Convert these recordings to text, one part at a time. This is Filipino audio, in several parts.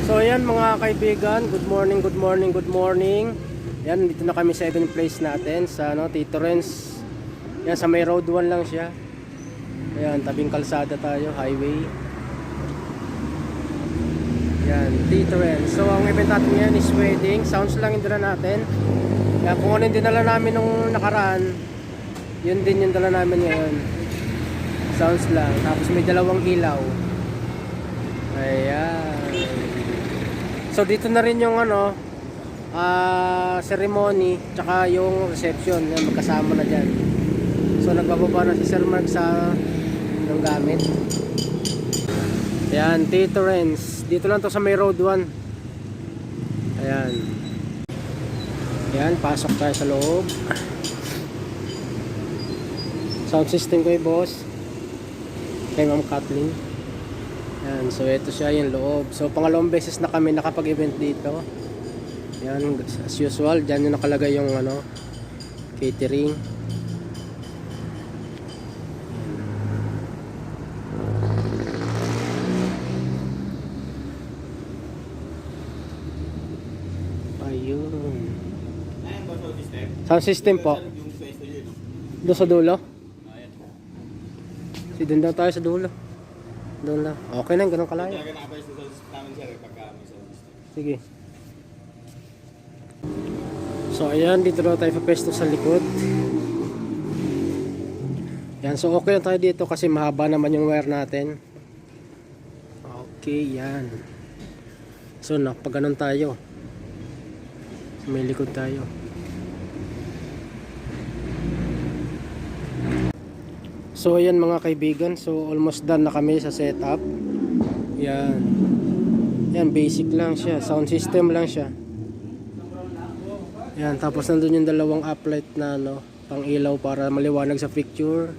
So ayan mga kaibigan, good morning, good morning, good morning. Yan, dito na kami sa event place natin sa Tito Renz. Yan, sa may road 1 lang siya. Ayan, tabing kalsada tayo, highway. Yan, Tito Renz. So ang event natin ngayon is wedding. Sounds lang yung dala natin. Yan, kung ano yung dinala namin nung nakaraan, yun din yung dala namin ngayon. Sounds lang. Tapos may dalawang ilaw. Ayan. So dito na rin yung ceremony tsaka yung reception. Yan, magkasama na dyan. So nagbababa na si Sir Mark sa ng gamit. Ayan, Tito Renz. Dito lang to sa may road 1. Ayan. Ayan, pasok tayo sa loob. Sound system ko boss. Kay Ma'am Kathleen. Ayan, so ito siya yung loob. So pangalawang beses na kami nakapag-event dito. Ayan, as usual, dyan yung nakalagay yung catering. Ayun. Sound system po. Doon sa dulo. Doon daw tayo sa dulo. Doon lang. Okay na, ganun kalayo. Sige. So ayan, dito na tayo papesto sa likod. Yan, so okay na tayo dito kasi mahaba naman yung wire natin. Okay, yan. So pag ganun tayo, may likod tayo. So ayan mga kaibigan, so almost done na kami sa setup. Yan. Yan, basic lang siya, sound system lang siya. Yan, tapos nandun yung dalawang uplight na pang ilaw para maliwanag sa picture.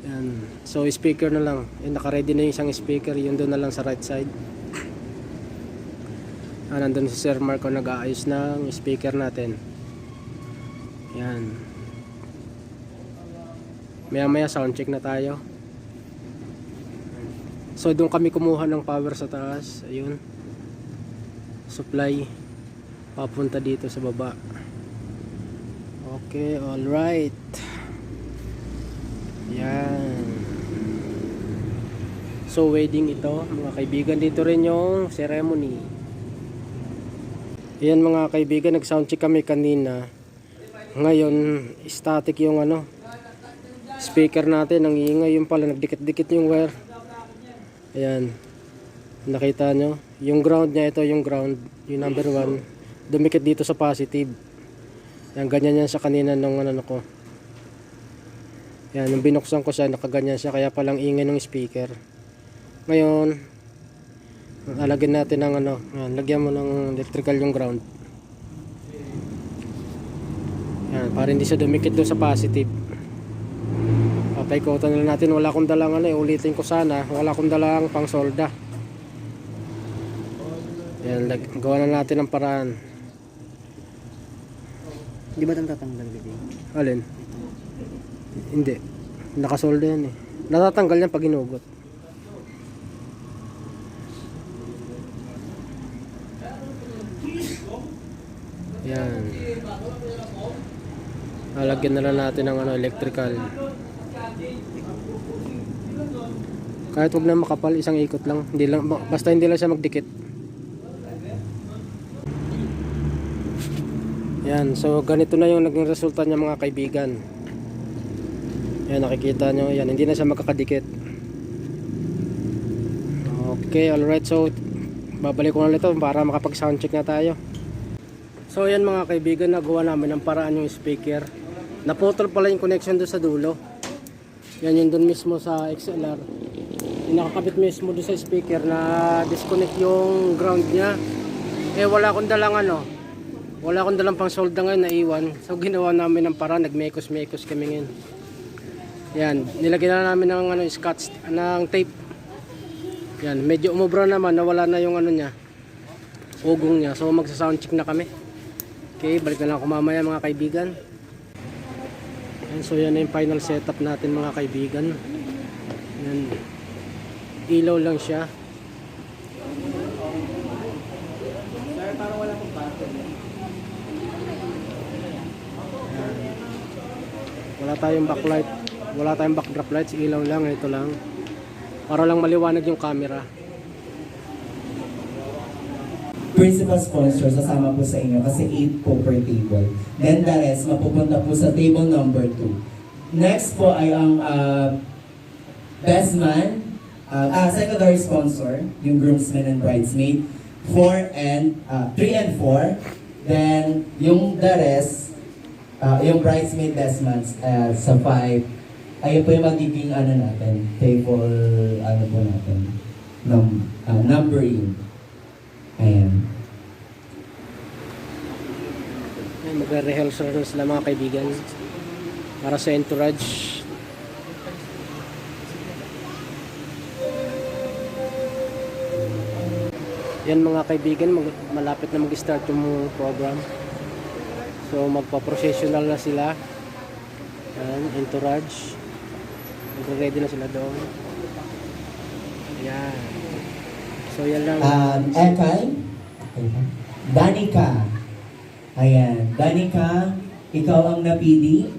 Yan. So speaker na lang. Yan, naka-ready na yung isang speaker, yun doon na lang sa right side. Nandun si Sir Marco nag-aayos ng speaker natin. Yan. Maya sound check na tayo. So doon kami kumuha ng power sa taas. Ayun. Supply papunta dito sa baba. Okay, all right. Yan. So wedding ito, mga kaibigan. Dito rin yung ceremony. Yan mga kaibigan, nag sound check kami kanina. Ngayon static yung speaker natin, ang iingay yung pala, nagdikit-dikit yung wire. Ayan, nakita nyo yung ground nya, ito yung ground, yung number 1 dumikit dito sa positive. Ayan, ganyan yan sa kanina nung ko. Ayan, nung binuksan ko siya, nakaganyan siya, kaya palang ingay ng speaker. Ngayon alagyan natin ng ayan, lagyan mo ng electrical yung ground. Ayan, para hindi siya dumikit doon sa positive. Paikotan na natin. Wala akong dalang ulitin ko sana. Wala akong dalang pang solda. Yan, gawa na natin ang paraan. Di ba itong tatanggal bibig? Alin? Hindi. Nakasolda yan Natatanggal yan pag inugot. Yan. Lalagyan na lang natin ng electrical. Kahit huwag na makapal, isang ikot lang. Basta hindi lang siya magdikit. Yan, so ganito na yung naging resulta niya mga kaibigan. Yan, nakikita nyo, yan, hindi na siya magkakadikit. Okay, alright, so babalik ko na nito para makapag sound check na tayo. So yan mga kaibigan, nagawa namin ng paraan yung speaker. Naputol pala yung connection doon sa dulo. Yan yung doon mismo sa XLR. Yung nakakabit mismo doon sa speaker na disconnect yung ground niya. Wala akong dalang wala akong dalang pang solda ngayon na iwan. So ginawa namin ng paraan, nagmekos-mekos kami ngayon. Yan, nilagyan na namin ng scotch, ng tape. Yan, medyo umubra naman, nawala na yung niya, ugong niya. So magsa-sound check na kami. Okay, balik na lang ako mamaya mga kaibigan. And so yan na yung final setup natin mga kaibigan. Yan. Ilaw lang siya. Wala tayong backlight. Wala tayong backdrop lights. Ilaw lang. Ito lang. Para lang maliwanag yung camera. Principal sponsor, sasama po sa inyo kasi 8 po per table. Then the rest, mapupunta po sa table number 2. Next po ay ang best man, secondary sponsor, yung groomsmen and bridesmaid, 3 and 4. Then, yung the rest, yung bridesmaid best man sa 5, ayun po yung magiging natin, table, po natin, numbering. Ayan. Magre-rehearsal na sila mga kaibigan para sa entourage. Yan mga kaibigan, malapit na mag-start yung program. So magpa-processional na sila. Yan, entourage. Magre-ready na sila doon. Yan. So yan lang. Ekay? Danica. Ayan. Danica, ikaw ang napili.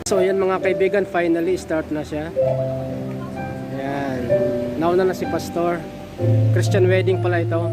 So yan mga kaibigan, finally start na siya. Ayan. Nauna na si Pastor. Christian wedding pala ito.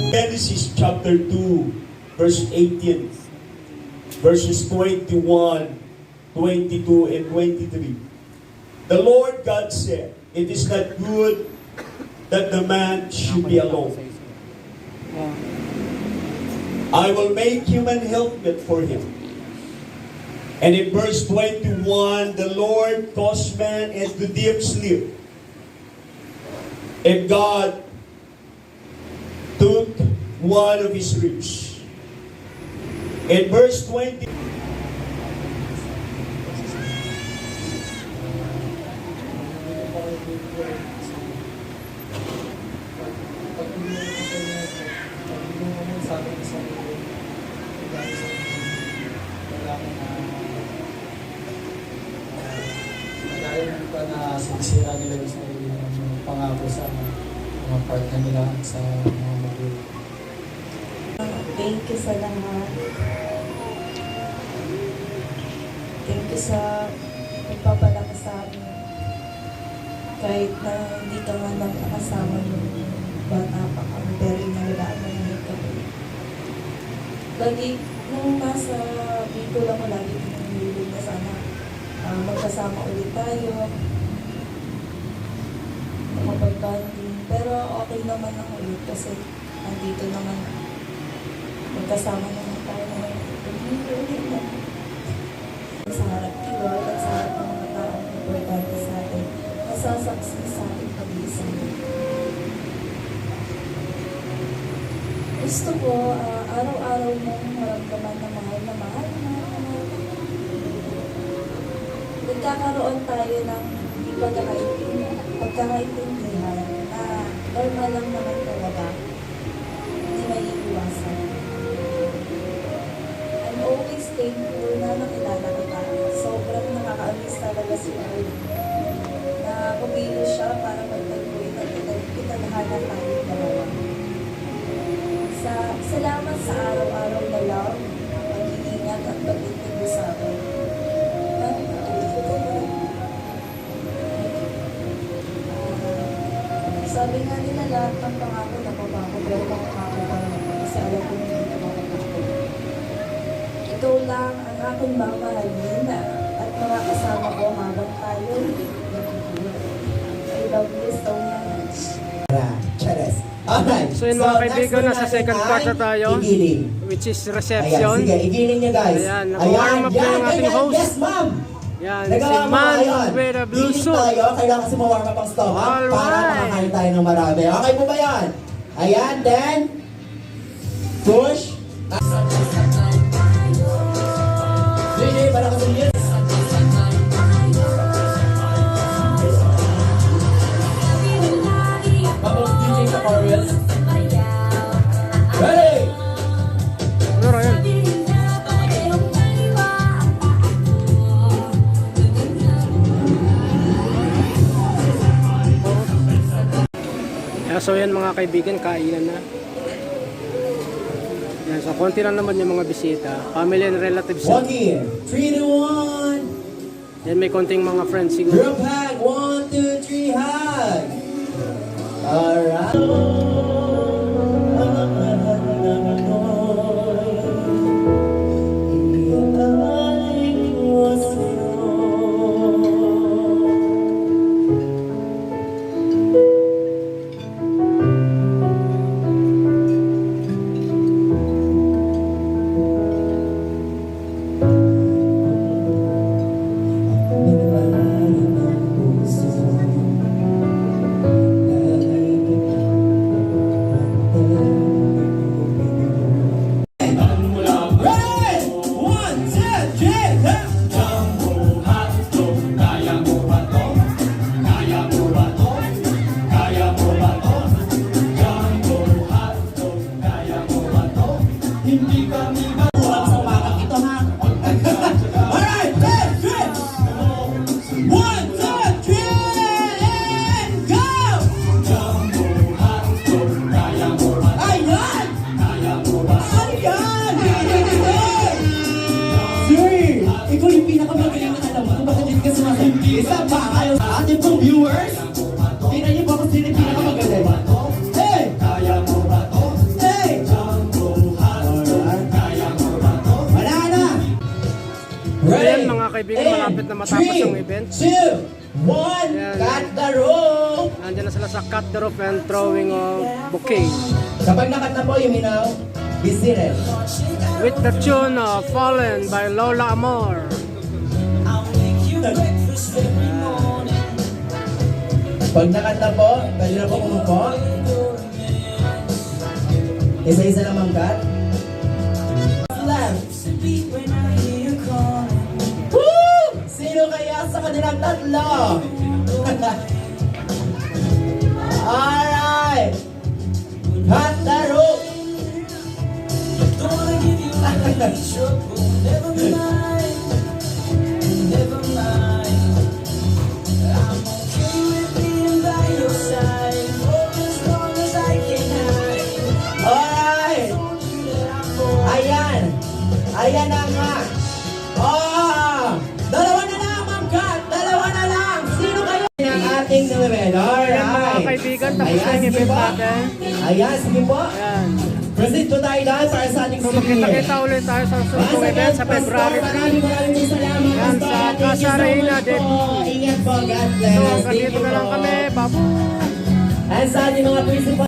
Genesis chapter 2, verse 18, verses 21, 22, and 23. The Lord God said, "It is not good that the man should be alone. I will make him an helpmate for him." And in verse 21, the Lord caused man into deep sleep. And God took one of his ribs. In verse 20, dahil pa na sinisira nila yung sarili ng pangako sa mga partner nila sa mga magulang. Thank you sa lahat. Thank you sa pagpapalaki sa amin. Kahit na hindi ka man lang nakasama yung bata pa kami, pero nalalaman kami. Lagi, nung nasa Bicol ako, lagi pinangilig na sana magkasama ulit tayo. Makapag-bonding. Pero okay naman ang ulit kasi nandito naman magkasama naman tayo ngayon. Ulit na. Sa harap ni Lord at sa harap ng mga taong importante sa atin, masasaksi sa ating pag-iisang. Gusto ko, araw-araw mong maramdaman na mahal na mahal na. Nagkakaroon tayo ng pagkakaintindihan na normal lang naman talaga. Hindi may iiwasan. I'm always thankful na nakilala kita. Sobrang nakaka-amiss talaga si Lord. Na pumili siya para magtagpuin at kitalahanan tayo. Salamat sa araw-araw na lang, pag-iingat at pag-ibig sa akin. Sabi nga nila lahat ng pangako na pangako, pero pangako pa rin ako kasi alam ko hindi ko makakako. Ikaw lang ang aking mamahalin at mga kasama ko habang tayo. I love you so much. Chares. Alright. So yun mga kaibigan, next nasa natin second part na ay tayo, igiling. which is Ayan, reception. sige, igiling niyo guys. Ayan, naka-warm up na yung ating ganyan. host. Yes, ma'am. Yan, si Nagawa mo Man ayun. with a blue Igiling suit. tayo, kailangan kasi ma-warm up ang stomach para Alright. makakain tayo ng marami. Okay po ba yan? Ayan, then, push. Sige, para kasi yes. Tapos DJ sa chorus. Ready? Ano rin? So yan mga kaibigan, kainan na. Yan, so konti lang naman yung mga bisita. Family and relatives. Walk in. 3, 2, 1. Yan, may konting mga friends siguro. Group hug. 1, 2, 3, hug. Alright. Ready? 1, 2, 3, hug. Kulang sa umagang ito, ha? Alright, let's go! 1, 2, 3, and go! Ayan! Ayan! Sir, ikaw yung pinakamagaling na alam mo kung bakit hindi ka sumasagot. Isa pa kayo sa ating pong viewers. Tingnan niyo ba kung sino yung pinakamagaling? Hey! Hey! Wala na! Ayan, mga kaibigan, malapit na matapos yung event. 2, 1, Ayan. cut the rope! Nandiyan na sila sa cut the rope and throwing of bouquet. Kapag nakat na po, you mean be seated. With the tune of Fallen by Lola Amor. Pag nakat na po, pwede na po umupo. Isa-isa naman cut. Left. Woo! Sino kaya sa kanilang tatlo? Alright! Cut the rope! Alright! Ayan! Ayan na nga! Oh! Dalawa na lang, Ma'am Kat! Dalawa na lang! Sino kayo? Ang ating numero. Ayan, mga Alright! kaibigan, tapos na yung sige event po. natin. Ayan, sige po. Ayan. Proceed po tayo dahil para sa ating So souvenir. magkita-kita ulit tayo sa susunod event sa February 3. Maraming salamat. Yan, Pastor. sa Thank you Casa so Reina much de po. Ingat po. God bless. So Thank hanggang dito you na lang po. kami. Babu! And sa ating mga principal